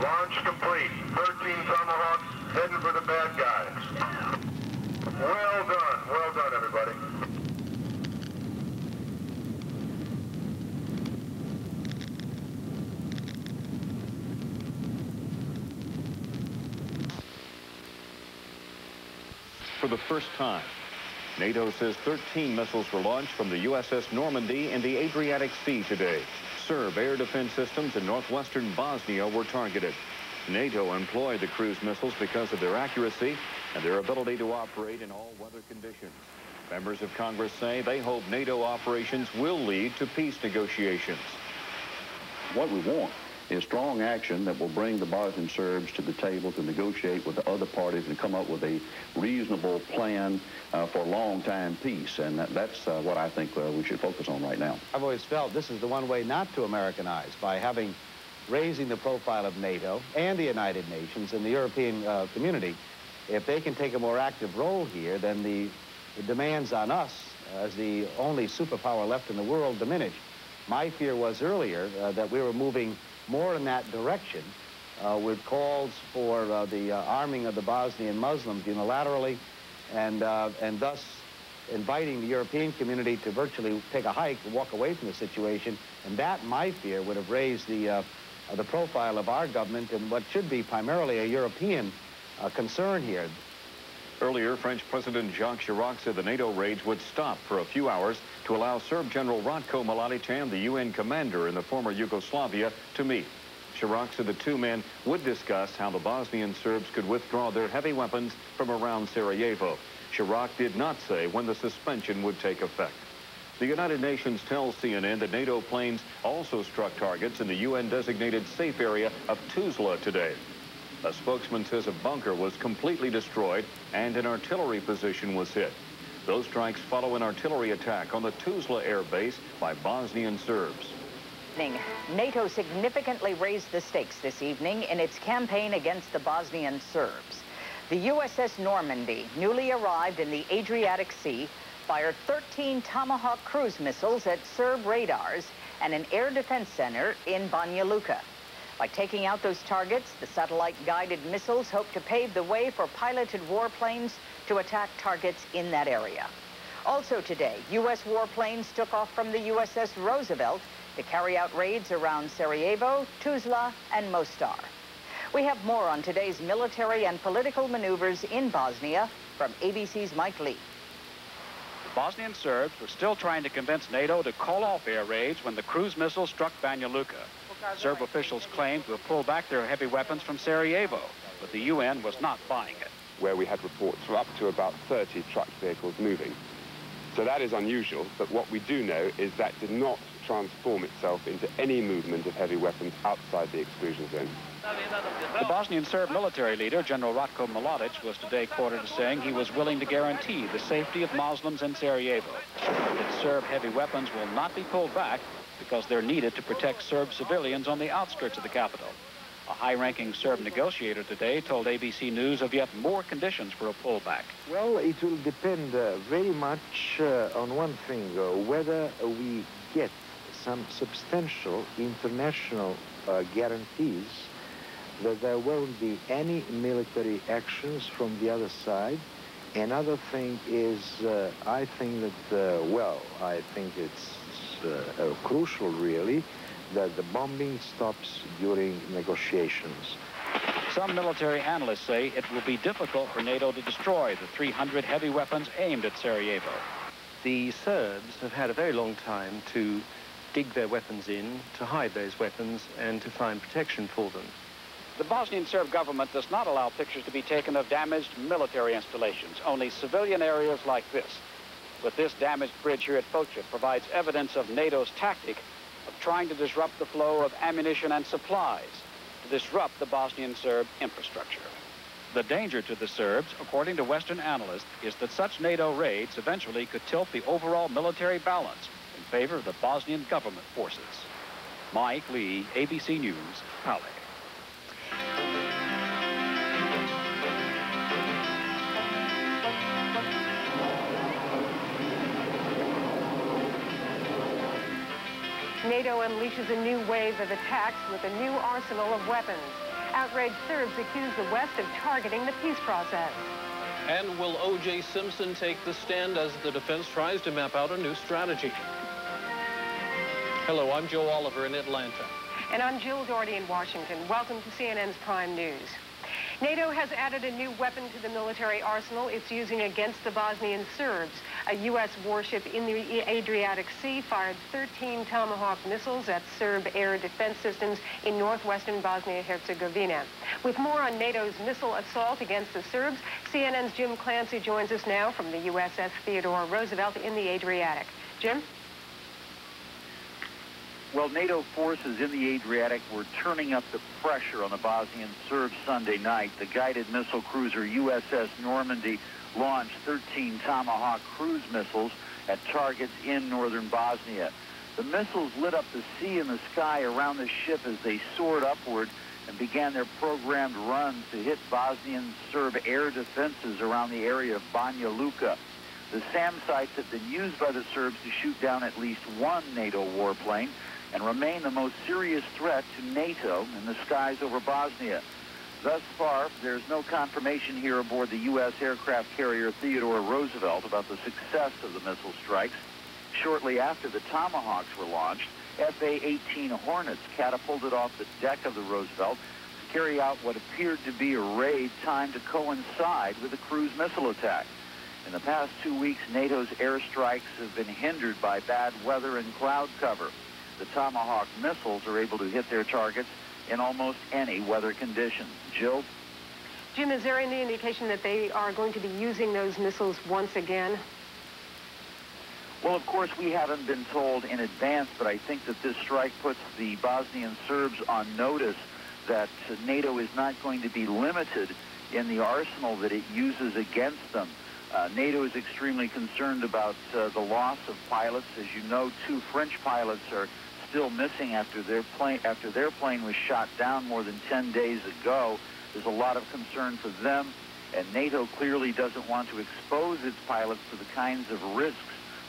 Launch complete. 13 Tomahawks heading for the bad guys. Well done, everybody. For the first time, NATO says 13 missiles were launched from the USS Normandy in the Adriatic Sea today. Serb air defense systems in northwestern Bosnia were targeted. NATO employed the cruise missiles because of their accuracy and their ability to operate in all weather conditions. Members of Congress say they hope NATO operations will lead to peace negotiations. What we want is strong action that will bring the Bosnian Serbs to the table to negotiate with the other parties and come up with a reasonable plan for long-time peace. And that's what I think we should focus on right now. I've always felt this is the one way not to Americanize, by raising the profile of NATO and the United Nations and the European community. If they can take a more active role here, then the demands on us as the only superpower left in the world diminish. My fear was earlier that we were moving more in that direction with calls for the arming of the Bosnian Muslims unilaterally and thus inviting the European community to virtually take a hike and walk away from the situation. And that, my fear, would have raised the profile of our government in what should be primarily a European concern here. Earlier, French President Jacques Chirac said the NATO raids would stop for a few hours to allow Serb General Ratko Mladic and the UN commander in the former Yugoslavia to meet. Chirac said the two men would discuss how the Bosnian Serbs could withdraw their heavy weapons from around Sarajevo. Chirac did not say when the suspension would take effect. The United Nations tells CNN that NATO planes also struck targets in the UN-designated safe area of Tuzla today. A spokesman says a bunker was completely destroyed and an artillery position was hit. Those strikes follow an artillery attack on the Tuzla air base by Bosnian Serbs. NATO significantly raised the stakes this evening in its campaign against the Bosnian Serbs. The USS Normandy, newly arrived in the Adriatic Sea, fired 13 Tomahawk cruise missiles at Serb radars and an air defense center in Banja Luka. By taking out those targets, the satellite-guided missiles hope to pave the way for piloted warplanes to attack targets in that area. Also today, U.S. warplanes took off from the USS Roosevelt to carry out raids around Sarajevo, Tuzla, and Mostar. We have more on today's military and political maneuvers in Bosnia from ABC's Mike Lee. The Bosnian Serbs were still trying to convince NATO to call off air raids when the cruise missile struck Banja Luka. Serb officials claimed to have pulled back their heavy weapons from Sarajevo, but the UN was not buying it. Where we had reports for up to about 30 truck vehicles moving. So that is unusual, but what we do know is that did not transform itself into any movement of heavy weapons outside the exclusion zone. The Bosnian Serb military leader, General Ratko Mladic, was today quoted as saying he was willing to guarantee the safety of Muslims in Sarajevo. That Serb heavy weapons will not be pulled back because they're needed to protect Serb civilians on the outskirts of the capital. A high-ranking Serb negotiator today told ABC News of yet more conditions for a pullback. Well, it will depend very much on one thing, whether we get some substantial international guarantees that there won't be any military actions from the other side. Another thing is, I think that, I think it's crucial, really, that the bombing stops during negotiations. Some military analysts say it will be difficult for NATO to destroy the 300 heavy weapons aimed at Sarajevo. The Serbs have had a very long time to dig their weapons in, to hide those weapons, and to find protection for them. The Bosnian Serb government does not allow pictures to be taken of damaged military installations, only civilian areas like this. But this damaged bridge here at Foča provides evidence of NATO's tactic of trying to disrupt the flow of ammunition and supplies, to disrupt the Bosnian Serb infrastructure. The danger to the Serbs, according to Western analysts, is that such NATO raids eventually could tilt the overall military balance in favor of the Bosnian government forces. Mike Lee, ABC News, Pale. NATO unleashes a new wave of attacks with a new arsenal of weapons. Outraged Serbs accuse the West of targeting the peace process. And will O.J. Simpson take the stand as the defense tries to map out a new strategy? Hello, I'm Joe Oliver in Atlanta. And I'm Jill Doherty in Washington. Welcome to CNN's Prime News. NATO has added a new weapon to the military arsenal it's using against the Bosnian Serbs. A U.S. warship in the Adriatic Sea fired 13 Tomahawk missiles at Serb air defense systems in northwestern Bosnia-Herzegovina. With more on NATO's missile assault against the Serbs, CNN's Jim Clancy joins us now from the USS Theodore Roosevelt in the Adriatic. Jim? Well, NATO forces in the Adriatic were turning up the pressure on the Bosnian Serbs Sunday night. The guided missile cruiser USS Normandy launched 13 Tomahawk cruise missiles at targets in northern Bosnia. The missiles lit up the sea and the sky around the ship as they soared upward and began their programmed runs to hit Bosnian Serb air defenses around the area of Banja Luka. The SAM sites have been used by the Serbs to shoot down at least one NATO warplane and remain the most serious threat to NATO in the skies over Bosnia. Thus far, there's no confirmation here aboard the U.S. aircraft carrier Theodore Roosevelt about the success of the missile strikes. Shortly after the Tomahawks were launched, FA-18 Hornets catapulted off the deck of the Roosevelt to carry out what appeared to be a raid timed to coincide with a cruise missile attack. In the past 2 weeks, NATO's airstrikes have been hindered by bad weather and cloud cover. The Tomahawk missiles are able to hit their targets in almost any weather conditions. Jill? Jim, is there any indication that they are going to be using those missiles once again? Well, of course, we haven't been told in advance, but I think that this strike puts the Bosnian Serbs on notice that NATO is not going to be limited in the arsenal that it uses against them. NATO is extremely concerned about the loss of pilots. As you know, 2 French pilots are still missing after their plane was shot down more than 10 days ago. There's a lot of concern for them, and NATO clearly doesn't want to expose its pilots to the kinds of risks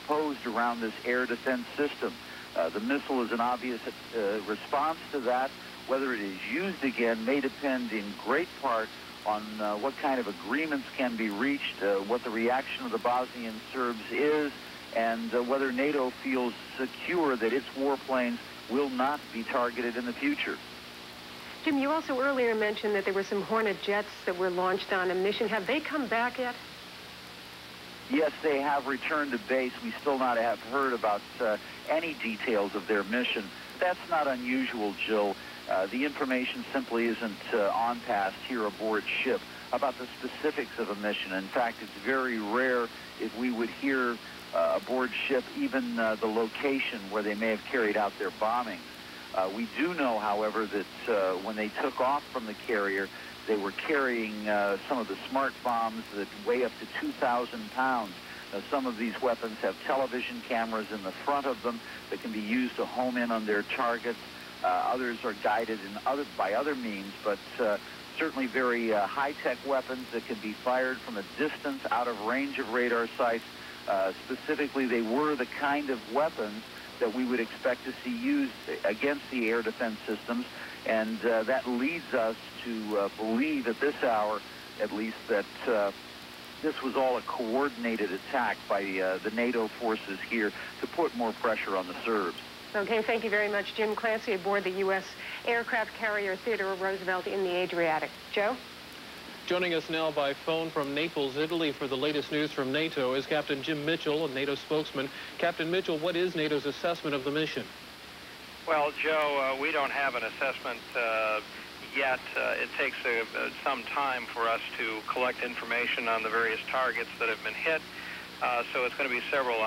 posed around this air defense system. The missile is an obvious response to that. Whether it is used again may depend in great part on what kind of agreements can be reached, what the reaction of the Bosnian Serbs is, and whether NATO feels secure that its warplanes will not be targeted in the future. Jim, you also earlier mentioned that there were some Hornet jets that were launched on a mission. Have they come back yet? Yes, they have returned to base. We still not have heard about any details of their mission. That's not unusual, Jill. The information simply isn't on pass here aboard ship about the specifics of a mission. In fact, it's very rare if we would hear aboard ship even the location where they may have carried out their bombing. We do know, however, that when they took off from the carrier, they were carrying some of the smart bombs that weigh up to 2,000 pounds. Some of these weapons have television cameras in the front of them that can be used to home in on their targets. Others are guided by other means, but certainly very high-tech weapons that can be fired from a distance out of range of radar sights. Specifically, they were the kind of weapons that we would expect to see used against the air defense systems, and that leads us to believe at this hour, at least, that this was all a coordinated attack by the NATO forces here to put more pressure on the Serbs. Okay, thank you very much, Jim Clancy, aboard the U.S. aircraft carrier Theodore Roosevelt in the Adriatic. Joe? Joining us now by phone from Naples, Italy, for the latest news from NATO is Captain Jim Mitchell, a NATO spokesman. Captain Mitchell, what is NATO's assessment of the mission? Well, Joe, we don't have an assessment yet. It takes some time for us to collect information on the various targets that have been hit. So it's going to be several